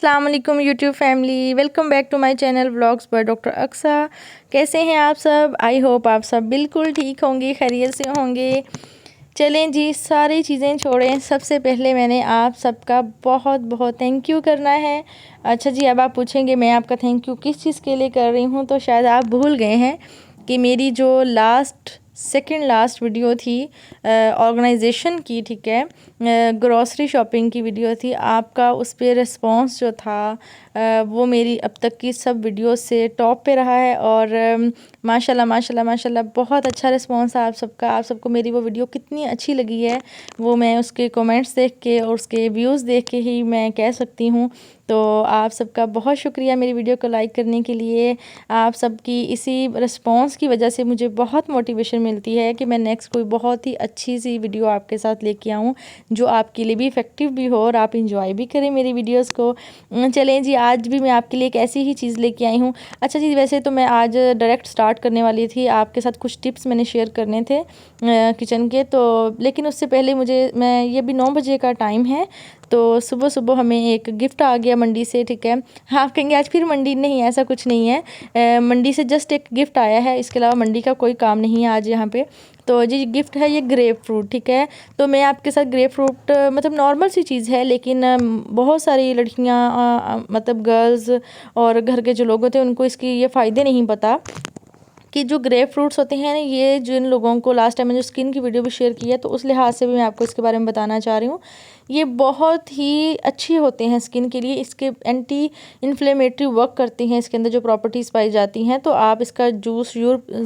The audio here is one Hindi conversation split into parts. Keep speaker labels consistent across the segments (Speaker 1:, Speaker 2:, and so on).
Speaker 1: अस्सलाम वालेकुम YouTube family, welcome back to my channel vlogs by doctor Aqsa. कैसे हैं आप सब? आई होप आप सब बिल्कुल ठीक होंगे, खैरियत से होंगे। चलें जी, सारी चीज़ें छोड़ें, सबसे पहले मैंने आप सबका बहुत बहुत थैंक यू करना है। अच्छा जी, अब आप पूछेंगे मैं आपका थैंक यू किस चीज़ के लिए कर रही हूँ, तो शायद आप भूल गए हैं कि मेरी जो सेकंड लास्ट वीडियो थी ऑर्गेनाइजेशन की, ठीक है, ग्रॉसरी शॉपिंग की वीडियो थी, आपका उस पर रिस्पॉन्स जो था वो मेरी अब तक की सब वीडियो से टॉप पे रहा है। और माशाल्लाह माशाल्लाह माशाल्लाह बहुत अच्छा रिस्पॉन्स है आप सबका। आप सबको मेरी वो वीडियो कितनी अच्छी लगी है वो मैं उसके कमेंट्स देख के और उसके व्यूज़ देख के ही मैं कह सकती हूँ। तो आप सबका बहुत शुक्रिया मेरी वीडियो को लाइक करने के लिए। आप सबकी इसी रिस्पॉन्स की वजह से मुझे बहुत मोटिवेशन मिलती है कि मैं नेक्स्ट कोई बहुत ही अच्छी सी वीडियो आपके साथ लेके आऊँ जो आपके लिए भी इफ़ेक्टिव भी हो और आप इंजॉय भी करें मेरी वीडियोस को। चलें जी, आज भी मैं आपके लिए एक ऐसी ही चीज़ लेके आई हूँ। अच्छा जी, वैसे तो मैं आज डायरेक्ट स्टार्ट करने वाली थी, आपके साथ कुछ टिप्स मैंने शेयर करने थे किचन के, तो लेकिन उससे पहले मैं ये भी 9 बजे का टाइम है, तो सुबह सुबह हमें एक गिफ्ट आ गया मंडी से, ठीक है। हाँ, आप कहेंगे आज फिर मंडी, नहीं ऐसा कुछ नहीं है, मंडी से जस्ट एक गिफ्ट आया है, इसके अलावा मंडी का कोई काम नहीं है आज यहाँ पे। तो जी गिफ्ट है ये ग्रेप फ्रूट, ठीक है। तो मैं आपके साथ ग्रेप फ्रूट मतलब नॉर्मल सी चीज़ है, लेकिन बहुत सारी लड़कियाँ मतलब गर्ल्स और घर के जो लोग होते हैं उनको इसकी ये फ़ायदे नहीं पता कि जो ग्रेप फ्रूट्स होते हैं ये जिन लोगों को लास्ट टाइम मैंने जो स्किन की वीडियो भी शेयर की है, तो उस लिहाज से भी मैं आपको इसके बारे में बताना चाह रही हूँ। ये बहुत ही अच्छे होते हैं स्किन के लिए, इसके एंटी इन्फ्लेमेटरी वर्क करते हैं, इसके अंदर जो प्रॉपर्टीज़ पाई जाती हैं। तो आप इसका जूस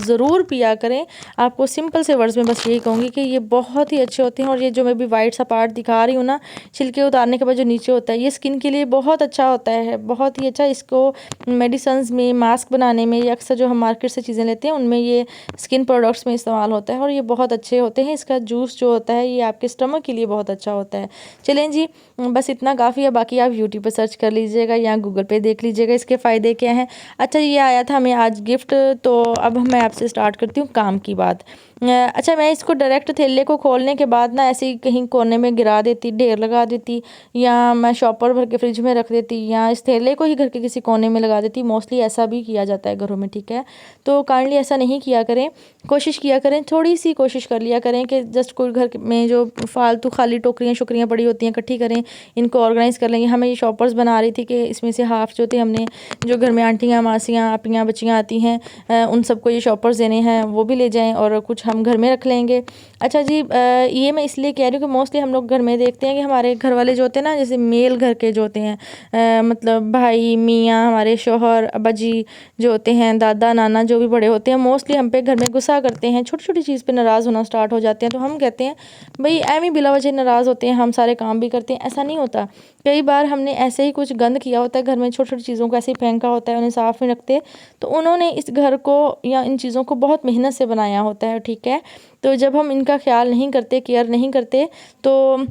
Speaker 1: ज़रूर पिया करें। आपको सिंपल से वर्ड्स में बस यही कहूँगी कि ये बहुत ही अच्छे होते हैं। और ये जो मैं भी वाइट सा पार्ट दिखा रही हूँ ना, छिलके उतारने के बाद जो नीचे होता है, ये स्किन के लिए बहुत अच्छा होता है, बहुत ही अच्छा। इसको मेडिसन्स में, मास्क बनाने में, या अक्सर जो हम मार्केट से चीज़ें लेते हैं उनमें ये स्किन प्रोडक्ट्स में इस्तेमाल होता है और ये बहुत अच्छे होते हैं। इसका जूस जो होता है ये आपके स्टमक के लिए बहुत अच्छा होता है। चलें जी, बस इतना काफ़ी है, बाकी आप यूट्यूब पर सर्च कर लीजिएगा या गूगल पे देख लीजिएगा इसके फ़ायदे क्या हैं। अच्छा, ये आया था हमें आज गिफ्ट, तो अब मैं आपसे स्टार्ट करती हूँ काम की बात। अच्छा, मैं इसको डायरेक्ट थैले को खोलने के बाद ना ऐसे ही कहीं कोने में गिरा देती, ढेर लगा देती, या मैं शॉपर भर के फ्रिज में रख देती, या इस थैले को ही घर के किसी कोने में लगा देती। मोस्टली ऐसा भी किया जाता है घरों में, ठीक है। तो काइंडली ऐसा नहीं किया करें, कोशिश किया करें, थोड़ी सी कोशिश कर लिया करें कि जस्ट कोई घर में जो फालतू खाली टोकरियाँ शोकरियाँ पड़ी होती हैं इकट्ठी करें, इनको ऑर्गेनाइज़ कर लेंगे। हमें ये शॉपर्स बना रही थी कि इसमें से हाफ जो थे हमने, जो घर में आंटियाँ मासियाँ आपियाँ बच्चियाँ आती हैं उन सबको ये शॉपर्स देने हैं, वो भी ले जाएं और कुछ हम घर में रख लेंगे। अच्छा जी, ये मैं इसलिए कह रही हूँ कि मोस्टली हम लोग घर में देखते हैं कि हमारे घर वाले जो होते हैं ना, जैसे मेल घर के जो होते हैं, मतलब भाई मियाँ, हमारे शोहर, अब्बा जी जो होते हैं, दादा नाना जो भी बड़े होते हैं, मोस्टली हम पे घर में गुस्सा करते हैं, छोटी छोटी चीज़ पे नाराज़ होना स्टार्ट हो जाते हैं। तो हम कहते हैं भाई एम ही बिला वजह नाराज़ होते हैं, हम सारे काम भी करते हैं। ऐसा नहीं होता, कई बार हमने ऐसे ही कुछ गंद किया होता है घर में, छोटी छोटी चीज़ों को ऐसे ही फेंका होता है, उन्हें साफ़ नहीं रखते, तो उन्होंने इस घर को या इन चीज़ों को बहुत मेहनत से बनाया होता है, ठीक है। तो जब हम इनका ख्याल नहीं करते, केयर नहीं करते, तो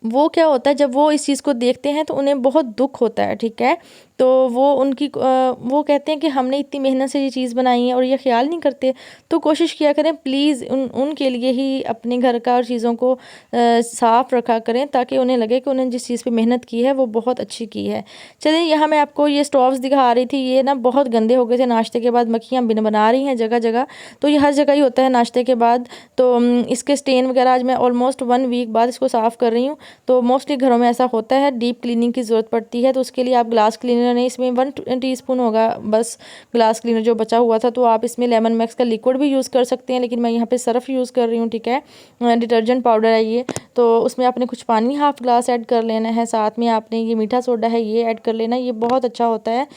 Speaker 1: वो क्या होता है, जब वो इस चीज़ को देखते हैं तो उन्हें बहुत दुख होता है, ठीक है। तो वो कहते हैं कि हमने इतनी मेहनत से ये चीज़ बनाई है और ये ख्याल नहीं करते। तो कोशिश किया करें प्लीज़ उनके लिए ही अपने घर का और चीज़ों को साफ़ रखा करें, ताकि उन्हें लगे कि उन्हें जिस चीज़ पे मेहनत की है वो बहुत अच्छी की है। चलिए, यहाँ मैं आपको ये स्टोव्स दिखा रही थी, ये ना बहुत गंदे हो गए थे, नाश्ते के बाद मक्खियाँ बिन बना रही हैं जगह जगह। तो ये हर जगह ही होता है नाश्ते के बाद। तो इसके स्टेन वगैरह आज मैं ऑलमोस्ट 1 वीक बाद इसको साफ़ कर रही हूँ। तो मोस्टली घरों में ऐसा होता है, डीप क्लीनिंग की ज़रूरत पड़ती है। तो उसके लिए आप ग्लास क्लीनर नहीं, इसमें 1 टीस्पून होगा बस ग्लास क्लीनर जो बचा हुआ था। तो आप इसमें लेमन मैक्स का लिक्विड भी यूज़ कर सकते हैं, लेकिन मैं यहाँ पे सर्फ यूज़ कर रही हूँ, ठीक है। डिटर्जेंट पाउडर है ये। तो उसमें आपने कुछ पानी हाफ ग्लास ऐड कर लेना है, साथ में आपने ये मीठा सोडा है ये ऐड कर लेना। ये बहुत अच्छा होता है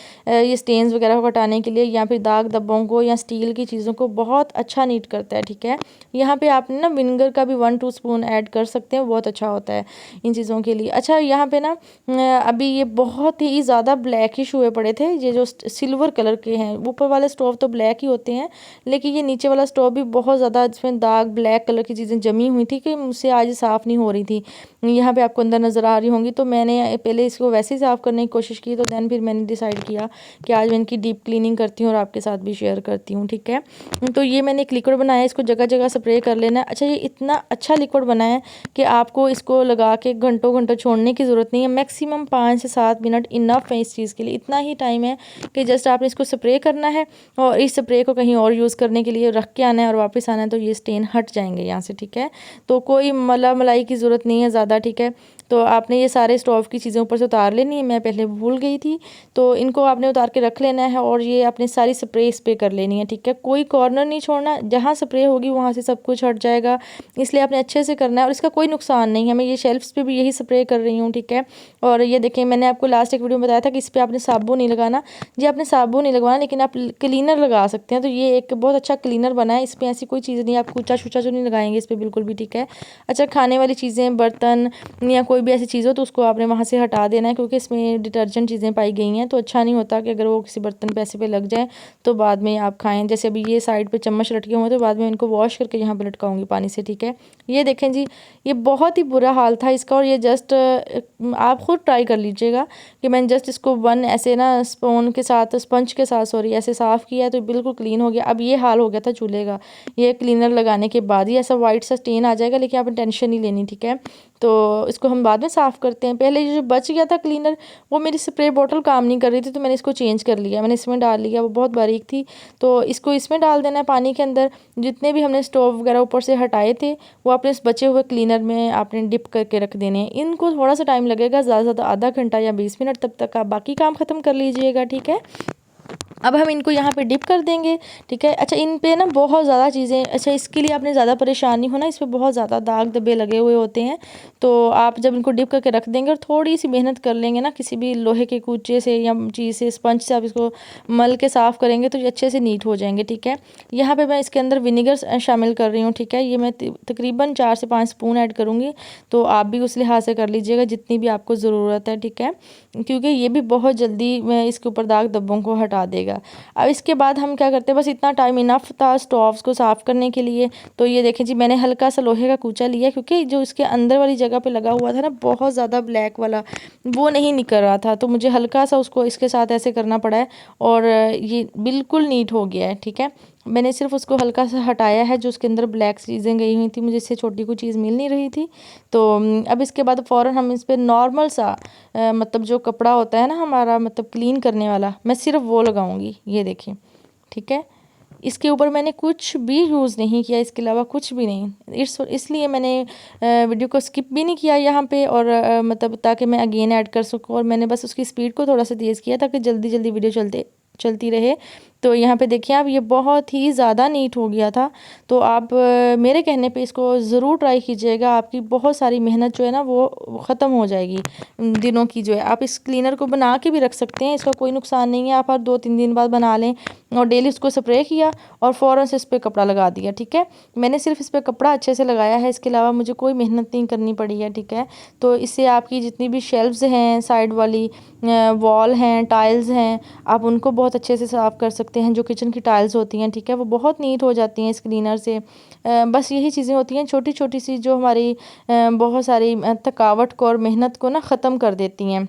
Speaker 1: ये स्टेन्स वगैरह को हटाने के लिए, या फिर दाग धब्बों को या स्टील की चीज़ों को बहुत अच्छा नीट करता है, ठीक है। यहाँ पे आपने ना विनेगर का भी 1-2 स्पून ऐड कर सकते हैं, बहुत अच्छा होता है इन चीज़ों के लिए। अच्छा, यहाँ पे ना अभी ये बहुत ही ज़्यादा ब्लैकिश हुए पड़े थे, ये जो सिल्वर कलर के हैं। ऊपर वाले स्टोव तो ब्लैक ही होते हैं, लेकिन ये नीचे वाला स्टोव भी बहुत ज़्यादा इसमें दाग ब्लैक कलर की चीज़ें जमी हुई थी कि मुझसे आज साफ़ नहीं हो रही थी। यहाँ पे आपको अंदर नज़र आ रही होंगी। तो मैंने पहले इसको वैसे ही साफ़ करने की कोशिश की, तो दैन फिर मैंने डिसाइड किया कि आज मैं इनकी डीप क्लीनिंग करती हूँ और आपके साथ भी शेयर करती हूँ, ठीक है। तो ये मैंने एक लिक्विड बनाया है, इसको जगह जगह स्प्रे कर लेना है। अच्छा, ये इतना अच्छा लिक्विड बना है कि आपको इसको लगा के घंटों घंटों छोड़ने की ज़रूरत नहीं है। मैक्सिमम 5 से 7 मिनट इनफ है इस चीज़ के लिए। इतना ही टाइम है कि जस्ट आपने इसको स्प्रे करना है और इस स्प्रे को कहीं और यूज़ करने के लिए रख के आना है और वापस आना है, तो ये स्टेन हट जाएंगे यहाँ से, ठीक है। तो कोई मलाई की ज़रूरत नहीं है ज़्यादा, ठीक है। तो आपने ये सारे स्टोव की चीज़ें ऊपर से उतार लेनी है, मैं पहले भूल गई थी। तो इनको आपने उतार के रख लेना है और ये आपने सारी स्प्रे इस पे कर लेनी है, ठीक है। कोई कॉर्नर नहीं छोड़ना, जहाँ स्प्रे होगी वहाँ से सब कुछ हट जाएगा, इसलिए आपने अच्छे से करना है। और इसका कोई नुकसान नहीं है, मैं ये शेल्फ्स पे भी यही स्प्रे कर रही हूँ, ठीक है। और ये देखें, मैंने आपको लास्ट एक वीडियो में बताया था कि इस पर आपने साबुन नहीं लगाना। जी, आपने साबुन नहीं लगवाना, लेकिन आप क्लीनर लगा सकते हैं। तो ये एक बहुत अच्छा क्लीनर बना है, इस पर ऐसी कोई चीज़ नहीं, आप कूचा शूचा जो नहीं लगाएंगे इस पर बिल्कुल भी, ठीक है। अच्छा, खाने वाली चीज़ें, बर्तन या कोई भी ऐसी चीज़ हो तो उसको आपने वहाँ से हटा देना है, क्योंकि इसमें डिटर्जेंट चीज़ें पाई गई हैं। तो अच्छा नहीं होता कि अगर वो किसी बर्तन पे ऐसे पे लग जाए तो बाद में आप खाएं। जैसे अभी ये साइड पे चम्मच लटके हुए, तो बाद में इनको वॉश करके यहाँ पे लटकाऊंगी पानी से, ठीक है। ये देखें जी, ये बहुत ही बुरा हाल था इसका। और ये जस्ट आप खुद ट्राई कर लीजिएगा कि मैंने जस्ट इसको ऐसे ना स्पंज के साथ सॉरी ऐसे साफ़ किया तो बिल्कुल क्लीन हो गया। अब ये हाल हो गया था चूल्हे का, ये क्लीनर लगाने के बाद ही ऐसा वाइट सा स्टेन आ जाएगा, लेकिन आपने टेंशन नहीं लेनी, ठीक है। तो इसको हम बाद में साफ़ करते हैं। पहले जो बच गया था क्लीनर, वो मेरी स्प्रे बॉटल काम नहीं कर रही थी, तो मैंने इसको चेंज कर लिया, मैंने इसमें डाल लिया, वो बहुत बारीक थी। तो इसको इसमें डाल देना है पानी के अंदर। जितने भी हमने स्टोव वगैरह ऊपर से हटाए थे वो अपने इस बचे हुए क्लीनर में आपने डिप करके रख देने हैं। इनको थोड़ा सा टाइम लगेगा, ज़्यादा से ज़्यादा आधा घंटा या 20 मिनट, तब तक आप बाकी काम ख़त्म कर लीजिएगा, ठीक है। अब हम इनको यहाँ पे डिप कर देंगे, ठीक है। अच्छा, इन पे ना बहुत ज़्यादा चीज़ें, अच्छा इसके लिए आपने ज़्यादा परेशान नहीं होना, इस पर बहुत ज़्यादा दाग धब्बे लगे हुए होते हैं। तो आप जब इनको डिप करके रख देंगे और थोड़ी सी मेहनत कर लेंगे ना, किसी भी लोहे के कूचे से या चीज़ से, स्पंज से आप इसको मल के साफ़ करेंगे तो ये अच्छे से नीट हो जाएंगे, ठीक है। यहाँ पर मैं इसके अंदर विनेगर शामिल कर रही हूँ, ठीक है। ये मैं तकरीबन 4 से 5 स्पून ऐड करूँगी, तो आप भी उस लिहाज से कर लीजिएगा जितनी भी आपको ज़रूरत है, ठीक है, क्योंकि ये भी बहुत जल्दी इसके ऊपर दाग धब्बों को हटा देगा। अब इसके बाद हम क्या करते हैं, बस इतना टाइम इनफ था स्टोव्स को साफ़ करने के लिए। तो ये देखें जी, मैंने हल्का सा लोहे का कूचा लिया, क्योंकि जो इसके अंदर वाली जगह पे लगा हुआ था ना बहुत ज़्यादा ब्लैक वाला, वो नहीं निकल रहा था, तो मुझे हल्का सा उसको इसके साथ ऐसे करना पड़ा है और ये बिल्कुल नीट हो गया है, ठीक है। मैंने सिर्फ उसको हल्का सा हटाया है, जो उसके अंदर ब्लैक चीज़ें गई हुई थी, मुझे इससे छोटी कोई चीज़ मिल नहीं रही थी। तो अब इसके बाद फ़ौरन हम इस पर नॉर्मल सा मतलब जो कपड़ा होता है ना हमारा, मतलब क्लीन करने वाला, मैं सिर्फ वो लगाऊंगी, ये देखिए, ठीक है। इसके ऊपर मैंने कुछ भी यूज़ नहीं किया, इसके अलावा कुछ भी नहीं। इसलिए मैंने वीडियो को स्किप भी नहीं किया यहाँ पे, और मतलब ताकि मैं अगेन ऐड कर सकूँ। और मैंने बस उसकी स्पीड को थोड़ा सा तेज़ किया ताकि जल्दी जल्दी वीडियो चलती रहे। तो यहाँ पे देखिए आप, ये बहुत ही ज़्यादा नीट हो गया था। तो आप मेरे कहने पे इसको ज़रूर ट्राई कीजिएगा, आपकी बहुत सारी मेहनत जो है ना वो ख़त्म हो जाएगी दिनों की जो है। आप इस क्लीनर को बना के भी रख सकते हैं, इसका कोई नुकसान नहीं है। आप हर 2-3 दिन बाद बना लें और डेली उसको स्प्रे किया और फ़ौरन से इस पर कपड़ा लगा दिया, ठीक है। मैंने सिर्फ इस पर कपड़ा अच्छे से लगाया है, इसके अलावा मुझे कोई मेहनत नहीं करनी पड़ी है, ठीक है। तो इससे आपकी जितनी भी शेल्फ्स हैं, साइड वाली वॉल हैं, टाइल्स हैं, आप उनको बहुत अच्छे से साफ़ कर सकते हैं। जो किचन की टाइल्स होती हैं, ठीक है, वो बहुत नीट हो जाती हैं इस क्लीनर से। बस यही चीज़ें होती हैं छोटी छोटी सी, जो हमारी बहुत सारी थकावट को और मेहनत को ना ख़त्म कर देती हैं।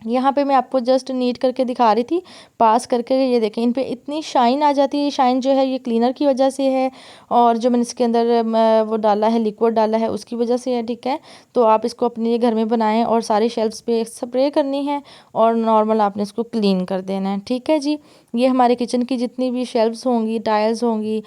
Speaker 1: यहाँ पे मैं आपको जस्ट नीट करके दिखा रही थी, पास करके। ये देखें, इन पे इतनी शाइन आ जाती है। ये शाइन जो है ये क्लीनर की वजह से है, और जो मैंने इसके अंदर वो डाला है, लिक्विड डाला है, उसकी वजह से है, ठीक है। तो आप इसको अपने घर में बनाएं और सारे शेल्फ्स पे स्प्रे करनी है और नॉर्मल आपने इसको क्लीन कर देना है, ठीक है जी। ये हमारे किचन की जितनी भी शेल्फ्स होंगी, टाइल्स होंगी,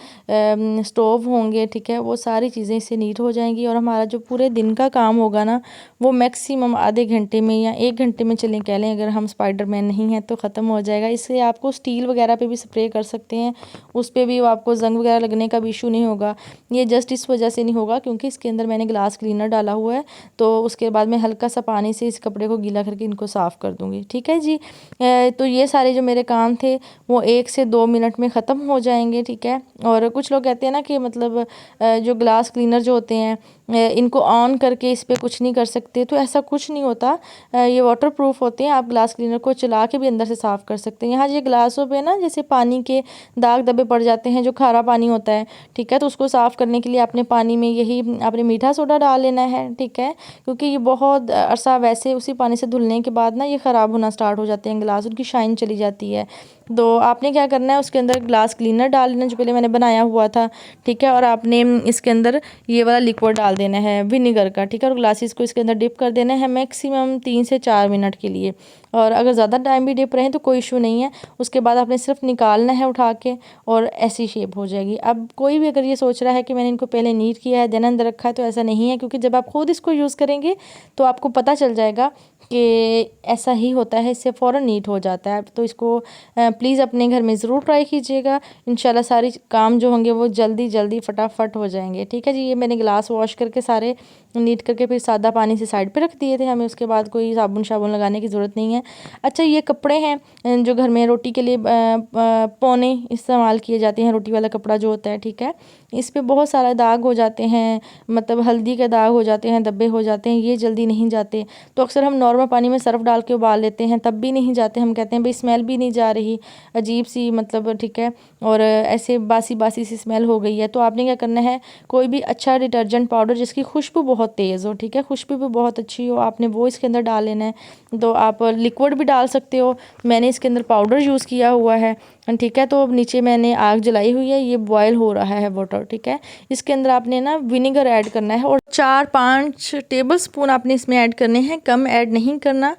Speaker 1: स्टोव होंगे, ठीक है, वो सारी चीज़ें इससे नीट हो जाएंगी। और हमारा जो पूरे दिन का काम होगा ना, वो मैक्सिमम आधे घंटे में या 1 घंटे में चलें कह लें, अगर हम स्पाइडरमैन नहीं हैं तो ख़त्म हो जाएगा। इससे आपको स्टील वगैरह पे भी स्प्रे कर सकते हैं, उस पर भी आपको जंग वगैरह लगने का भी इशू नहीं होगा। ये जस्ट इस वजह से नहीं होगा क्योंकि इसके अंदर मैंने ग्लास क्लीनर डाला हुआ है। तो उसके बाद मैं हल्का सा पानी से इस कपड़े को गीला करके इनको साफ़ कर दूँगी, ठीक है जी। तो ये सारे जो मेरे काम थे वो 1 से 2 मिनट में ख़त्म हो जाएंगे, ठीक है। और कुछ लोग कहते हैं ना कि मतलब जो ग्लास क्लीनर जो होते हैं इनको ऑन करके इस पर कुछ नहीं कर सकते, तो ऐसा कुछ नहीं होता। ये वाटर प्रूफ होता होते हैं आप ग्लास क्लीनर को चला के भी अंदर से साफ़ कर सकते हैं। यहाँ ये ग्लासों पे ना जैसे पानी के दाग धब्बे पड़ जाते हैं, जो खारा पानी होता है, ठीक है, तो उसको साफ़ करने के लिए आपने पानी में यही आपने मीठा सोडा डाल लेना है, ठीक है, क्योंकि ये बहुत अरसा वैसे उसी पानी से धुलने के बाद ना ये ख़राब होना स्टार्ट हो जाते हैं ग्लास, उनकी शाइन चली जाती है। तो आपने क्या करना है, उसके अंदर ग्लास क्लीनर डाल लेना जो पहले मैंने बनाया हुआ था, ठीक है, और आपने इसके अंदर ये वाला लिक्विड डाल देना है विनेगर का, ठीक है, और ग्लासेस को इसके अंदर डिप कर देना है मैक्सिमम 3 से 4 मिनट के लिए। और अगर ज़्यादा टाइम भी डिप रहें तो कोई इशू नहीं है। उसके बाद आपने सिर्फ निकालना है उठा के और ऐसी शेप हो जाएगी। अब कोई भी अगर ये सोच रहा है कि मैंने इनको पहले नीट किया है देन अंदर रखा है, तो ऐसा नहीं है, क्योंकि जब आप खुद इसको यूज़ करेंगे तो आपको पता चल जाएगा कि ऐसा ही होता है, इससे फ़ौरन नीट हो जाता है। तो इसको प्लीज़ अपने घर में ज़रूर ट्राई कीजिएगा, इंशाल्लाह सारी काम जो होंगे वो जल्दी जल्दी फटाफट हो जाएंगे। ठीक है जी, ये मैंने गिलास वॉश करके सारे नीट करके फिर सादा पानी से साइड पे रख दिए थे, हमें उसके बाद कोई साबुन शाबुन लगाने की ज़रूरत नहीं है। अच्छा, ये कपड़े हैं जो घर में रोटी के लिए पौने इस्तेमाल किए जाते हैं, रोटी वाला कपड़ा जो होता है, ठीक है, इस पे बहुत सारा दाग हो जाते हैं, मतलब हल्दी के दाग हो जाते हैं, धब्बे हो जाते हैं, ये जल्दी नहीं जाते। तो अक्सर हम नॉर्मल पानी में सर्फ़ डाल के उबाल लेते हैं, तब भी नहीं जाते। हम कहते हैं भाई स्मेल भी नहीं जा रही, अजीब सी, मतलब, ठीक है, और ऐसे बासी बासी सी स्मेल हो गई है। तो आपने क्या करना है, कोई भी अच्छा डिटर्जेंट पाउडर जिसकी खुशबू बहुत तेज़ हो, ठीक है, खुशबू भी बहुत अच्छी हो, आपने वो इसके अंदर डाल लेना है। तो आप लिक्विड भी डाल सकते हो, मैंने इसके अंदर पाउडर यूज़ किया हुआ है, ठीक है। तो अब नीचे मैंने आग जलाई हुई है, ये बॉयल हो रहा है वाटर, ठीक है। इसके अंदर आपने ना विनेगर ऐड करना है और 4-5 टेबल स्पून आपने इसमें ऐड करने हैं, कम ऐड नहीं करना,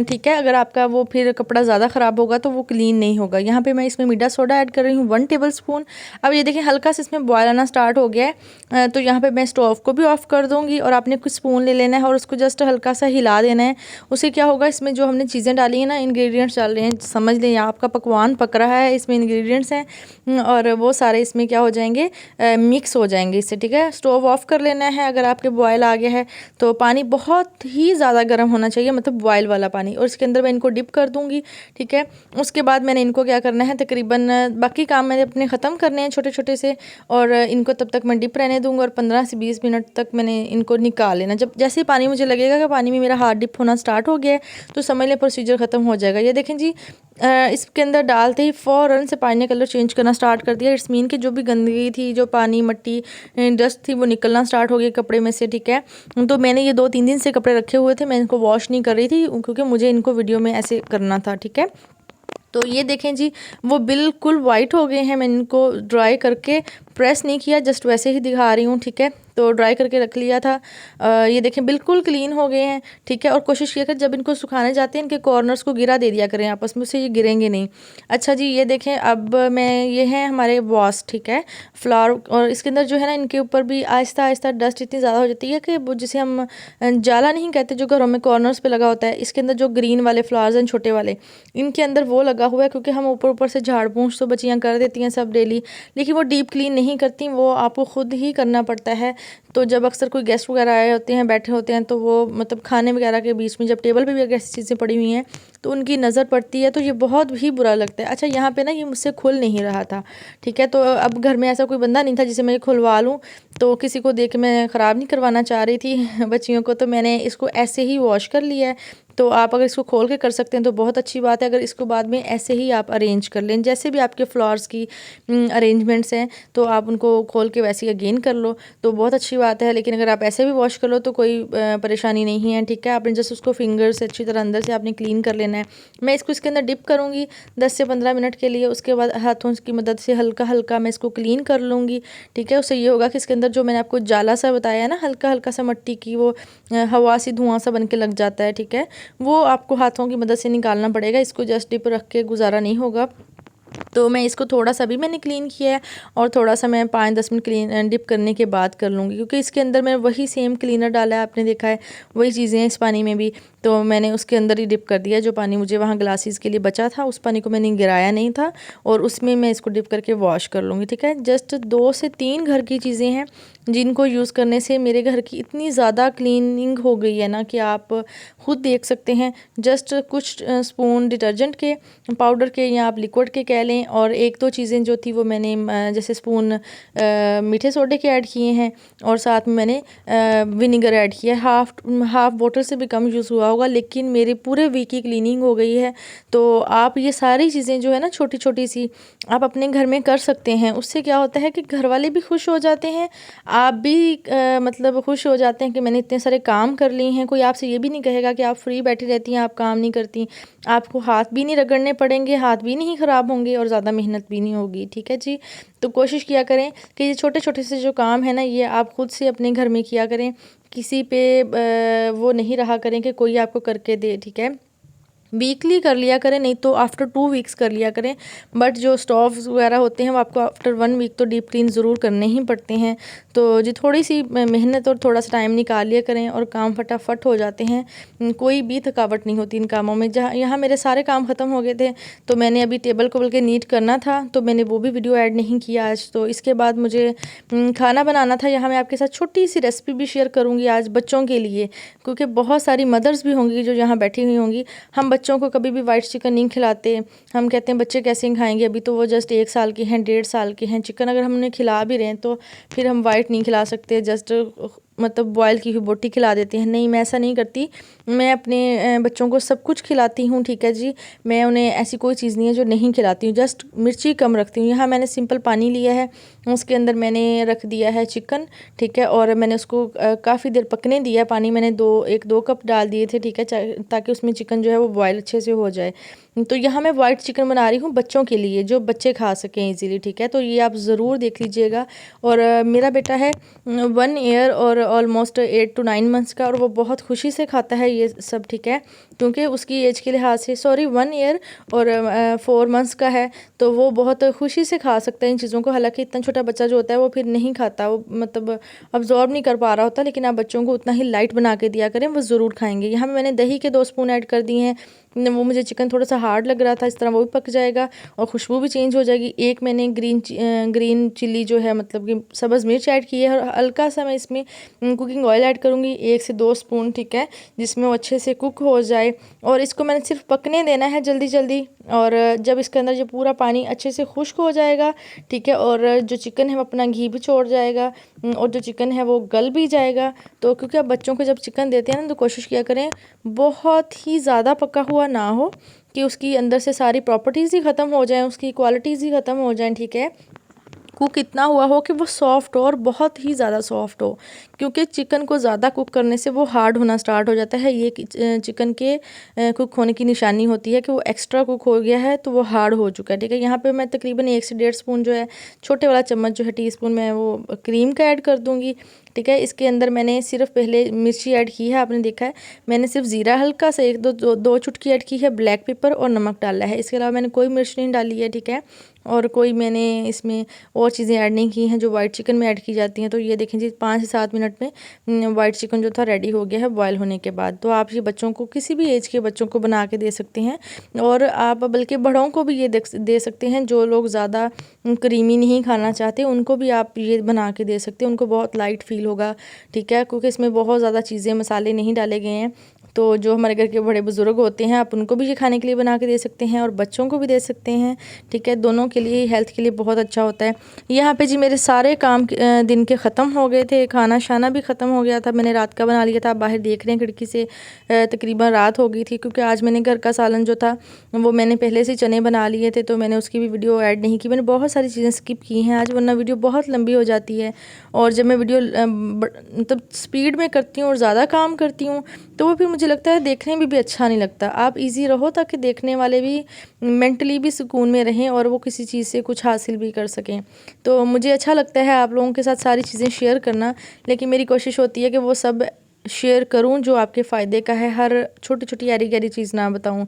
Speaker 1: ठीक है। अगर आपका वो फिर कपड़ा ज़्यादा ख़राब होगा तो वो क्लीन नहीं होगा। यहाँ पे मैं इसमें मीठा सोडा ऐड कर रही हूँ 1 टेबल स्पून। अब ये देखिए हल्का सा इसमें बॉयल आना स्टार्ट हो गया है, तो यहाँ पे मैं स्टोव को भी ऑफ़ कर दूँगी और आपने कुछ स्पून ले लेना है और उसको जस्ट हल्का सा हिला देना है। उससे क्या होगा, इसमें जो हमने चीज़ें डाली हैं ना, इंग्रेडिएंट्स डाल रहे हैं, समझ लें आपका पकवान पक रहा है, इसमें इंग्रेडिएंट्स हैं और वो सारे इसमें क्या हो जाएंगे, मिक्स हो जाएंगे इससे, ठीक है। स्टोव ऑफ़ कर लेना है अगर आपके बॉयल आ गया है तो। पानी बहुत ही ज़्यादा गर्म होना चाहिए, मतलब बॉयल वाला पानी, और इसके अंदर मैं इनको डिप कर दूँगी, ठीक है। उसके बाद मैंने इनको क्या करना है, तकरीबन बाकी काम मैंने अपने ख़त्म करने हैं छोटे छोटे से, और इनको तब तक मैं डिप रहने दूँगी और 15 से 20 मिनट तक मैंने इनको निकाल लेना। जब जैसे ही पानी मुझे लगेगा कि पानी में मेरा हाथ डिप होना स्टार्ट हो गया है तो समझ लें प्रोसीजर ख़त्म हो जाएगा। ये देखें जी, इसके अंदर डालते ही फ़ौरन से पानी ने कलर चेंज करना स्टार्ट कर दिया। इट्स मीन कि जो भी गंदगी थी, जो पानी मट्टी डस्ट थी, वो निकलना स्टार्ट हो गई कपड़े में से, ठीक है। तो मैंने ये 2-3 दिन से कपड़े रखे हुए थे, मैं इनको वॉश नहीं कर रही थी क्योंकि मुझे इनको वीडियो में ऐसे करना था, ठीक है। तो ये देखें जी, वो बिल्कुल वाइट हो गए हैं। मैंने इनको ड्राई करके प्रेस नहीं किया, जस्ट वैसे ही दिखा रही हूँ, ठीक है। तो ड्राई करके रख लिया था। ये देखें बिल्कुल क्लीन हो गए हैं, ठीक है। और कोशिश किया कर जब इनको सुखाने जाते हैं इनके कॉर्नर्स को गिरा दे दिया करें आपस में, उससे ये गिरेंगे नहीं। अच्छा जी, ये देखें अब मैं, ये है हमारे वॉश, ठीक है, फ्लावर, और इसके अंदर जो है ना, इनके ऊपर भी आहिस्ता आहिस्ता डस्ट इतनी ज़्यादा हो जाती है कि वो जिसे हम जाला नहीं कहते, जो घरों में कॉर्नर्स पे लगा होता है, इसके अंदर जो ग्रीन वाले फ्लावर्स हैं छोटे वाले, इनके अंदर वो लगा हुआ है, क्योंकि हम ऊपर ऊपर से झाड़ पोंछ तो बच्चियाँ कर देती हैं सब डेली, लेकिन वो डीप क्लीन नहीं करती, वो आपको खुद ही करना पड़ता है। तो जब अक्सर कोई गेस्ट वगैरह आए होते हैं, बैठे होते हैं, तो वो मतलब खाने वगैरह के बीच में जब टेबल पे भी अगर ऐसी चीज़ें पड़ी हुई हैं तो उनकी नज़र पड़ती है, तो ये बहुत ही बुरा लगता है। अच्छा, यहाँ पे ना ये मुझसे खुल नहीं रहा था, ठीक है। तो अब घर में ऐसा कोई बंदा नहीं था जिसे मैं खुलवा लूँ, तो किसी को देख के मैं ख़राब नहीं करवाना चाह रही थी बच्चियों को, तो मैंने इसको ऐसे ही वॉश कर लिया है। तो आप अगर इसको खोल के कर सकते हैं तो बहुत अच्छी बात है। अगर इसको बाद में ऐसे ही आप अरेंज कर लें, जैसे भी आपके फ्लावर्स की अरेंजमेंट्स हैं, तो आप उनको खोल के वैसे ही अगेन कर लो तो बहुत अच्छी बात है। लेकिन अगर आप ऐसे भी वॉश कर लो तो कोई परेशानी नहीं है, ठीक है। आपने जस्ट उसको फिंगर से अच्छी तरह अंदर से आपने क्लीन कर लेना है। मैं इसको इसके अंदर डिप करूँगी 10 से 15 मिनट के लिए, उसके बाद हाथों की मदद से हल्का हल्का मैं इसको क्लीन कर लूँगी, ठीक है। उससे ये होगा कि इसके अंदर जो मैंने आपको जाला सा बताया है ना, हल्का हल्का सा मट्टी की वो हवा सी धुआं सा बन के लग जाता है, ठीक है, वो आपको हाथों की मदद से निकालना पड़ेगा। इसको जस्ट डिप रख के गुजारा नहीं होगा। तो मैं इसको थोड़ा सा भी मैंने क्लीन किया है और थोड़ा सा मैं 5-10 मिनट क्लीन डिप करने के बाद कर लूँगी, क्योंकि इसके अंदर मैं वही सेम क्लीनर डाला है, आपने देखा है वही चीज़ें हैं इस पानी में भी। तो मैंने उसके अंदर ही डिप कर दिया, जो पानी मुझे वहाँ ग्लासेस के लिए बचा था उस पानी को मैंने गिराया नहीं था, और उसमें मैं इसको डिप करके वॉश कर लूँगी, ठीक है। जस्ट 2 से 3 घर की चीज़ें हैं जिनको यूज़ करने से मेरे घर की इतनी ज़्यादा क्लीनिंग हो गई है ना कि आप खुद देख सकते हैं। जस्ट कुछ स्पून डिटर्जेंट के पाउडर के या आप लिक्विड के कह लें, और एक दो चीज़ें जो थी वो मैंने जैसे स्पून मीठे सोडे के ऐड किए हैं और साथ में मैंने विनेगर ऐड किया है। हाफ बोतल से भी कम यूज़ हुआ होगा, लेकिन मेरे पूरे वीक की क्लीनिंग हो गई है। तो आप ये सारी चीज़ें जो है ना छोटी छोटी सी आप अपने घर में कर सकते हैं। उससे क्या होता है कि घर वाले भी खुश हो जाते हैं, आप भी मतलब खुश हो जाते हैं कि मैंने इतने सारे काम कर लिए हैं। कोई आपसे ये भी नहीं कहेगा कि आप फ्री बैठी रहती हैं, आप काम नहीं करती। आपको हाथ भी नहीं रगड़ने पड़ेंगे, हाथ भी नहीं ख़राब होंगे और ज़्यादा मेहनत भी नहीं होगी। ठीक है जी। तो कोशिश किया करें कि ये छोटे छोटे से जो काम है ना, ये आप खुद से अपने घर में किया करें। किसी पे वो नहीं रहा करें कि कोई आपको करके दे। ठीक है, वीकली कर लिया करें, नहीं तो आफ्टर 2 वीक्स कर लिया करें। बट जो स्टोव्स वगैरह होते हैं वो आपको आफ्टर 1 वीक तो डीप क्लीन ज़रूर करने ही पड़ते हैं। तो जी थोड़ी सी मेहनत और थोड़ा सा टाइम निकाल लिया करें और काम फटाफट हो जाते हैं। कोई भी थकावट नहीं होती इन कामों में। जहाँ यहाँ मेरे सारे काम ख़त्म हो गए थे, तो मैंने अभी टेबल को बल्कि नीट करना था, तो मैंने वो भी वीडियो ऐड नहीं किया आज। तो इसके बाद मुझे खाना बनाना था। यहाँ मैं आपके साथ छोटी सी रेसिपी भी शेयर करूँगी आज बच्चों के लिए, क्योंकि बहुत सारी मदर्स भी होंगी जो यहाँ बैठी हुई होंगी। हम बच्चों को कभी भी वाइट चिकन नहीं खिलाते। हम कहते हैं बच्चे कैसे खाएंगे, अभी तो वो जस्ट 1 साल के हैं, 1.5 साल के हैं। चिकन अगर हमने खिला भी रहे हैं तो फिर हम वाइट नहीं खिला सकते, जस्ट मतलब बॉयल की हुई बोटी खिला देते हैं। नहीं, मैं ऐसा नहीं करती। मैं अपने बच्चों को सब कुछ खिलाती हूँ। ठीक है जी, मैं उन्हें ऐसी कोई चीज़ नहीं है जो नहीं खिलाती हूँ, जस्ट मिर्ची कम रखती हूँ। यहाँ मैंने सिंपल पानी लिया है, उसके अंदर मैंने रख दिया है चिकन। ठीक है, और मैंने उसको काफ़ी देर पकने दिया है। पानी मैंने 2 कप डाल दिए थे। ठीक है, ताकि उसमें चिकन जो है वो बॉयल अच्छे से हो जाए। तो यहाँ मैं वाइट चिकन बना रही हूँ बच्चों के लिए, जो बच्चे खा सकें इजीली। ठीक है, तो ये आप ज़रूर देख लीजिएगा। और मेरा बेटा है 1 ईयर और ऑलमोस्ट 8 to 9 मंथ्स का, और वो बहुत खुशी से खाता है ये सब। ठीक है, क्योंकि उसकी एज के लिहाज से 1 ईयर और 4 मंथ्स का है, तो वो बहुत खुशी से खा सकता है इन चीज़ों को। हालांकि इतना छोटा बच्चा जो होता है वो फिर नहीं खाता, वो मतलब अब्जॉर्ब नहीं कर पा रहा होता। लेकिन आप बच्चों को उतना ही लाइट बना के दिया करें, वो ज़रूर खाएंगे। यहाँ मैंने दही के 2 स्पून ऐड कर दिए हैं। वो मुझे चिकन थोड़ा सा हार्ड लग रहा था, इस तरह वो भी पक जाएगा और खुशबू भी चेंज हो जाएगी। एक मैंने ग्रीन चिल्ली जो है मतलब कि सब्ज़ मिर्च ऐड की है, और हल्का सा मैं इसमें कुकिंग ऑयल ऐड करूँगी 1 से 2 स्पून। ठीक है, जिसमें वो अच्छे से कुक हो जाए, और इसको मैंने सिर्फ पकने देना है जल्दी जल्दी। और जब इसके अंदर जो पूरा पानी अच्छे से खुश्क हो जाएगा, ठीक है, और जो चिकन है वो अपना घी भी छोड़ जाएगा, और जो चिकन है वो गल भी जाएगा। तो क्योंकि आप बच्चों को जब चिकन देते हैं ना, तो कोशिश किया करें बहुत ही ज़्यादा पका हुआ ना हो, कि उसकी अंदर से सारी प्रॉपर्टीज़ ही ख़त्म हो जाएं, उसकी क्वालिटीज़ ही ख़त्म हो जाएं। ठीक है, कुक इतना हुआ हो कि वो सॉफ्ट हो, और बहुत ही ज़्यादा सॉफ्ट हो, क्योंकि चिकन को ज़्यादा कुक करने से वो हार्ड होना स्टार्ट हो जाता है। ये चिकन के कुक होने की निशानी होती है कि वो एक्स्ट्रा कुक हो गया है, तो वो हार्ड हो चुका है। ठीक है, यहाँ पे मैं तकरीबन 1 से 1.5 स्पून जो है, छोटे वाला चम्मच जो है टीस्पून में, वो क्रीम का ऐड कर दूँगी। ठीक है, इसके अंदर मैंने सिर्फ पहले मिर्ची ऐड की है, आपने देखा है। मैंने सिर्फ ज़ीरा हल्का सा 1-2 चुटकी ऐड की है, ब्लैक पेपर और नमक डाला है। इसके अलावा मैंने कोई मिर्च नहीं डाली है। ठीक है, और कोई मैंने इसमें और चीज़ें ऐड नहीं की हैं जो वाइट चिकन में ऐड की जाती हैं। तो ये देखें जी 5 से 7 मिनट में वाइट चिकन जो था रेडी हो गया है बॉयल होने के बाद। तो आप ये बच्चों को, किसी भी एज के बच्चों को बना के दे सकते हैं, और आप बल्कि बड़ों को भी ये दे सकते हैं। जो लोग ज़्यादा क्रीमी नहीं खाना चाहते, उनको भी आप ये बना के दे सकते हैं, उनको बहुत लाइट फील होगा। ठीक है, क्योंकि इसमें बहुत ज़्यादा चीज़ें मसाले नहीं डाले गए हैं। तो जो हमारे घर के बड़े बुज़ुर्ग होते हैं, आप उनको भी ये खाने के लिए बना के दे सकते हैं, और बच्चों को भी दे सकते हैं। ठीक है, दोनों के लिए, हेल्थ के लिए बहुत अच्छा होता है। यहाँ पे जी मेरे सारे काम दिन के ख़त्म हो गए थे, खाना शाना भी ख़त्म हो गया था, मैंने रात का बना लिया था। आप बाहर देख रहे हैं खिड़की से, तकरीबन रात हो गई थी, क्योंकि आज मैंने घर का सालन जो था वो मैंने पहले से चने बना लिए थे, तो मैंने उसकी भी वीडियो ऐड नहीं की। मैंने बहुत सारी चीज़ें स्किप की हैं आज, वरना वीडियो बहुत लंबी हो जाती है। और जब मैं वीडियो मतलब स्पीड में करती हूँ और ज़्यादा काम करती हूँ, तो वो फिर मुझे लगता है देखने में भी अच्छा नहीं लगता। आप इजी रहो ताकि देखने वाले भी मेंटली भी सुकून में रहें, और वो किसी चीज़ से कुछ हासिल भी कर सकें। तो मुझे अच्छा लगता है आप लोगों के साथ सारी चीज़ें शेयर करना, लेकिन मेरी कोशिश होती है कि वो सब शेयर करूं जो आपके फ़ायदे का है, हर छोटी छोटी यारी गहरी चीज़ ना बताऊं।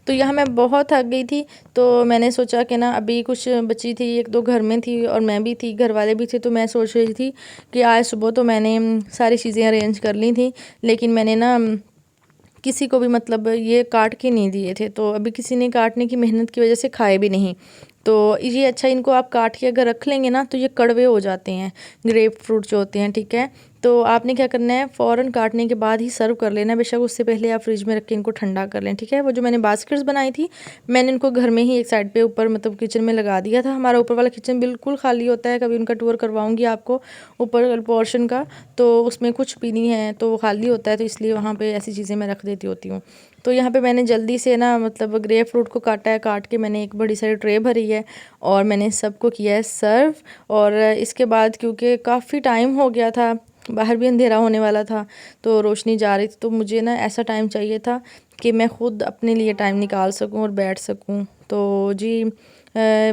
Speaker 1: तो यहाँ मैं बहुत थक गई थी, तो मैंने सोचा कि ना अभी कुछ बची थी, 1-2 घर में थी और मैं भी थी, घर वाले भी थे। तो मैं सोच रही थी कि आज सुबह तो मैंने सारी चीज़ें अरेंज कर ली थी, लेकिन मैंने ना किसी को भी मतलब ये काट के नहीं दिए थे, तो अभी किसी ने काटने की मेहनत की वजह से खाए भी नहीं। तो ये अच्छा, इनको आप काट के अगर रख लेंगे ना, तो ये कड़वे हो जाते हैं, ग्रेप फ्रूट जो होते हैं। ठीक है, तो आपने क्या करना है, फ़ौरन काटने के बाद ही सर्व कर लेना, बेशक उससे पहले आप फ्रिज में रख के इनको ठंडा कर लें, ठीक है। वो जो मैंने बास्केट्स बनाई थी, मैंने इनको घर में ही एक साइड पे ऊपर मतलब किचन में लगा दिया था। हमारा ऊपर वाला किचन बिल्कुल खाली होता है, कभी उनका टूर करवाऊँगी आपको ऊपर पोर्शन का, तो उसमें कुछ भी नहीं है, तो वो खाली होता है, तो इसलिए वहाँ पर ऐसी चीज़ें मैं रख देती होती हूँ। तो यहाँ पे मैंने जल्दी से ना मतलब ग्रेप फ्रूट को काटा है, काट के मैंने एक बड़ी सारी ट्रे भरी है और मैंने सबको किया है सर्व। और इसके बाद क्योंकि काफ़ी टाइम हो गया था, बाहर भी अंधेरा होने वाला था, तो रोशनी जा रही थी, तो मुझे ना ऐसा टाइम चाहिए था कि मैं ख़ुद अपने लिए टाइम निकाल सकूं और बैठ सकूं। तो जी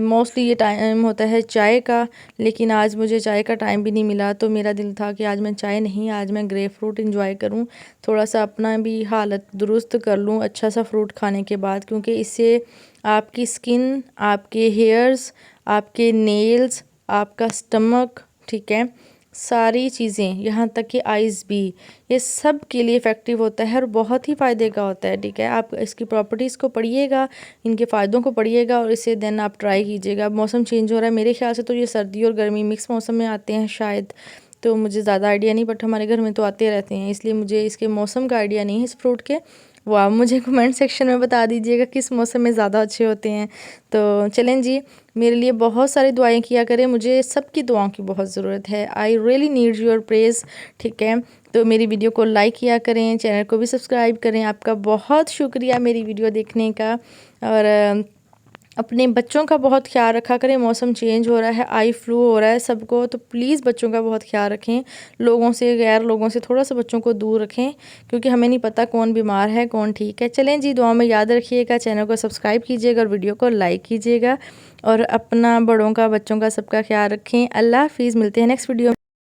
Speaker 1: मोस्टली ये टाइम होता है चाय का, लेकिन आज मुझे चाय का टाइम भी नहीं मिला, तो मेरा दिल था कि आज मैं चाय नहीं, आज मैं ग्रेप फ्रूट इंजॉय करूं, थोड़ा सा अपना भी हालत दुरुस्त कर लूं अच्छा सा फ्रूट खाने के बाद, क्योंकि इससे आपकी स्किन, आपके हेयर्स, आपके नेल्स, आपका स्टमक, ठीक है, सारी चीज़ें, यहाँ तक कि आइज़ भी, ये सब के लिए इफ़ेक्टिव होता है और बहुत ही फ़ायदे का होता है, ठीक है। आप इसकी प्रॉपर्टीज़ को पढ़िएगा, इनके फ़ायदों को पढ़िएगा और इसे देन आप ट्राई कीजिएगा। मौसम चेंज हो रहा है, मेरे ख़्याल से तो ये सर्दी और गर्मी मिक्स मौसम में आते हैं शायद, तो मुझे ज़्यादा आइडिया नहीं, बट हमारे घर में तो आते रहते हैं, इसलिए मुझे इसके मौसम का आइडिया नहीं है इस फ्रूट के। वो आप मुझे कमेंट सेक्शन में बता दीजिएगा किस मौसम में ज़्यादा अच्छे होते हैं। तो चलें जी, मेरे लिए बहुत सारी दुआएं किया करें, मुझे सबकी दुआओं की बहुत ज़रूरत है। I really need your praise, ठीक है। तो मेरी वीडियो को लाइक किया करें, चैनल को भी सब्सक्राइब करें। आपका बहुत शुक्रिया मेरी वीडियो देखने का, और अपने बच्चों का बहुत ख्याल रखा करें। मौसम चेंज हो रहा है, आई फ्लू हो रहा है सबको, तो प्लीज़ बच्चों का बहुत ख्याल रखें। लोगों से, गैर लोगों से थोड़ा सा बच्चों को दूर रखें, क्योंकि हमें नहीं पता कौन बीमार है कौन ठीक है। चलें जी, दुआ में याद रखिएगा, चैनल को सब्सक्राइब कीजिएगा और वीडियो को लाइक कीजिएगा, और अपना, बड़ों का, बच्चों का, सबका ख्याल रखें। अल्लाह हाफिज़, मिलते हैं नेक्स्ट वीडियो में।